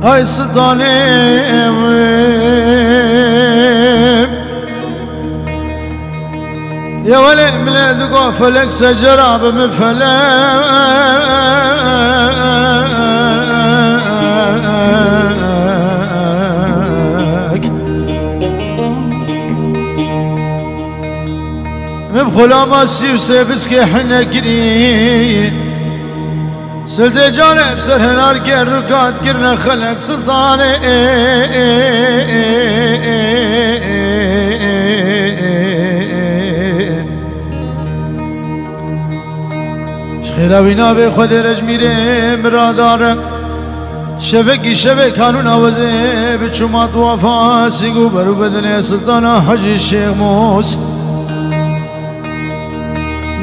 هاي سلطاني يا ولي ملذ قفلك سجراب من فلك مبخلا ما سيوسي بسكي حنا قري سلطة جانب سر هنار كر ركات كرنا خلق سلطاني شخيرا وينا بي خود رجميري مرادار شبكي شبك كانون آوزي بچومات وفا سيقو برو بدن سلطانا حجي الشيخ موس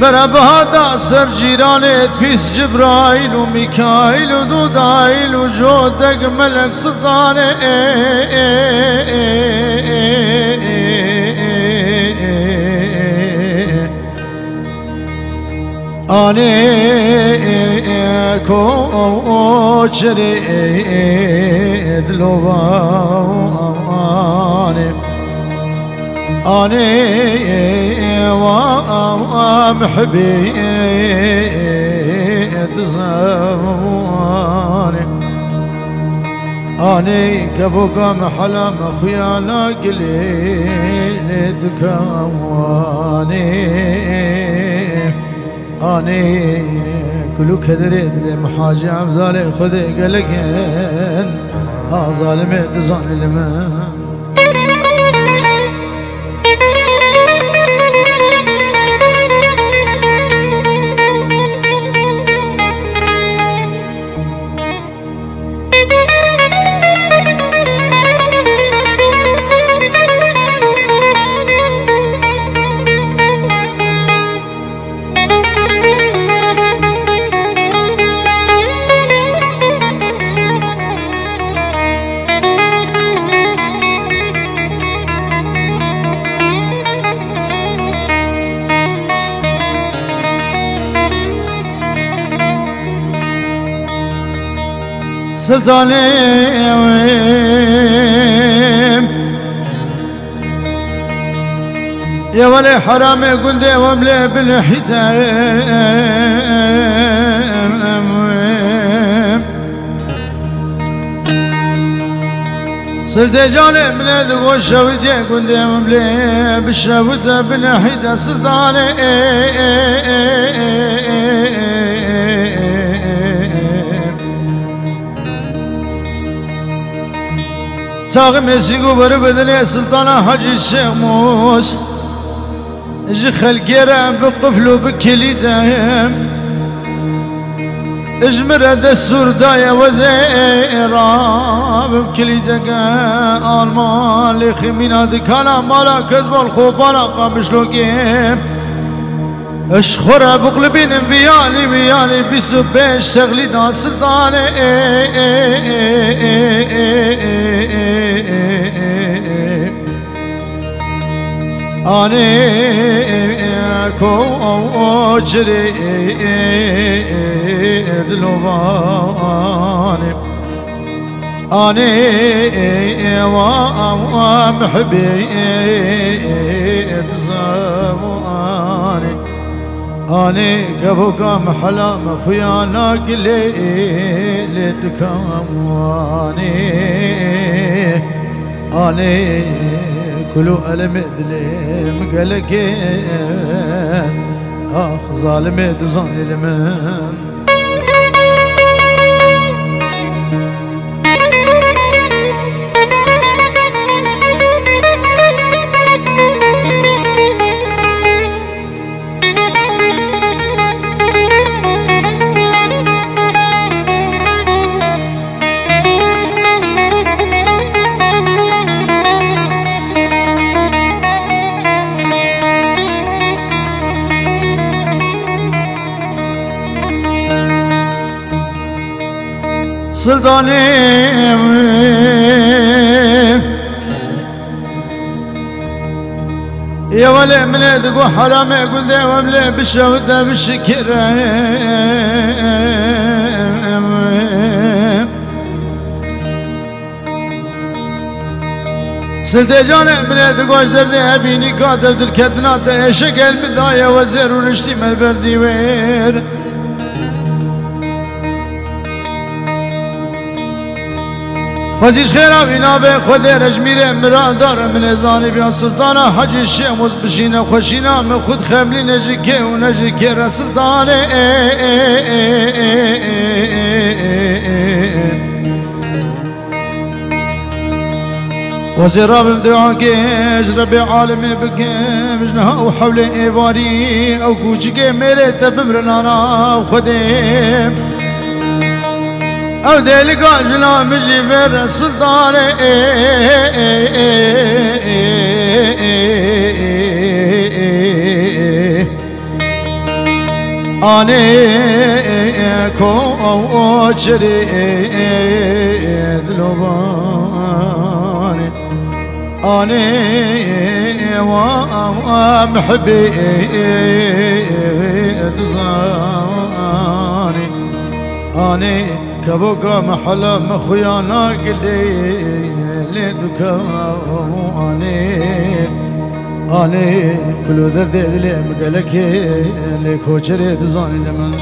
برا بهادا سر جيرانت فيس جبرائيل وميكائيل ودودائيل وجودك ملك سلطان أني كوشري دلواني أني ومحبي تزاموني أني كبوك محلم خيانا قليل دكواني أني كلو كدريد لمحاجي عبدالي خذي قلقين ظالمي تظالم سلطاني يا ولي حرامي قندي وملي بالحتام سلطي جاني ملي ذقو الشويتي قندي وملي بالشويتة بالحتام سلطاني ساغم يسيقو بربدني سلطانا حجي الشيخ موس اجي خلقيرا بقفلو بكليتهم اجمر هذا السور دايا وزيرا بكليتك المال لخي من هذا كان مالا كذب الخوبانا قام شلوكيم اشخرا بقلبين انفيالي ويالي بيسو بيش تغلي دا سلطاني أني كوشري دلواني أني ومحبي تزاماني أني كفوك محلام خيانا قليل تكامواني أني كلو ألم دليم قلقين ظالمي تظالم سلطاني يا ولي مليد قو حرامي قل دي وملي بالشهودة بالشكر سلطة جانه بلاد قوش درده أبيني كاتب در كدنات عشق المداية وزير ورشتي من بردي وير خزيش خيرا بنا به خود رجمير مرادار من ازاني بيان سلطانا حجي الشيموز بشينا خوشينا من خود خملي نجيكي ونجيكي رسلطاني وزير رب بدعاكيش ربي عالمي بكيش نها وحولي ايواري او كوشكي ميري تبمرنانا وخديم او ديلك عجلا مجي بر سلطاني اني كوشري دلوباني اني ومحبي تزاني اني كبوكا محلا مخيانا قلي اني كل ذر دي لي مقلك لي كوشري تزاني لمن